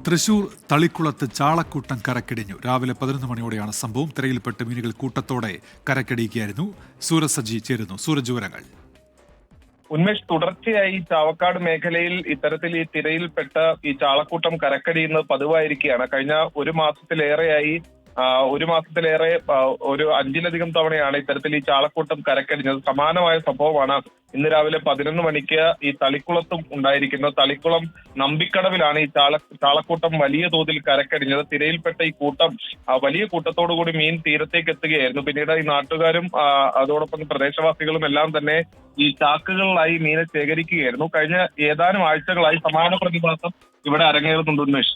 തൃശൂർ തളിക്കുളത്ത് ചാളക്കൂട്ടം കരക്കടിഞ്ഞു. രാവിലെ 11 മണിയോടെയാണ് സംഭവം. തിരയിൽപ്പെട്ട് മീനുകൾ കൂട്ടത്തോടെ കരക്കടിക്കുകയായിരുന്നു. സൂരജ് സജി ചേരുന്നു. സൂരജ് വിവരങ്ങൾ. ഉന്മേഷ്, തുടർച്ചയായി ചാവക്കാട് മേഖലയിൽ ഇത്തരത്തിൽ ഈ തിരയിൽപ്പെട്ട് ഈ ചാളക്കൂട്ടം കരക്കടിയുന്നത് പതിവായിരിക്കുകയാണ്. കഴിഞ്ഞ ഒരു മാസത്തിലേറെ ഒരു 5-ലധികം തവണയാണ് ഇത്തരത്തിൽ ഈ ചാളക്കൂട്ടം കരക്കടിഞ്ഞത്. സമാനമായ സംഭവമാണ് ഇന്ന് രാവിലെ 11 മണിക്ക് ഈ തളിക്കുളത്തും ഉണ്ടായിരിക്കുന്നത്. തളിക്കുളം നമ്പിക്കടവിലാണ് ഈ ചാളക്കൂട്ടം വലിയ തോതിൽ കരക്കടിഞ്ഞത്. തിരയിൽപ്പെട്ട ഈ കൂട്ടം വലിയ കൂട്ടത്തോടുകൂടി മീൻ തീരത്തേക്ക് എത്തുകയായിരുന്നു. പിന്നീട് ഈ നാട്ടുകാരും അതോടൊപ്പം പ്രദേശവാസികളും എല്ലാം തന്നെ ഈ ചാക്കുകളിലായി മീനെ ശേഖരിക്കുകയായിരുന്നു. കഴിഞ്ഞ ഏതാനും ആഴ്ചകളായി സമാന പ്രതിഭാസം ഇവിടെ അരങ്ങേറുന്നുണ്ട് ഉന്മേഷ്.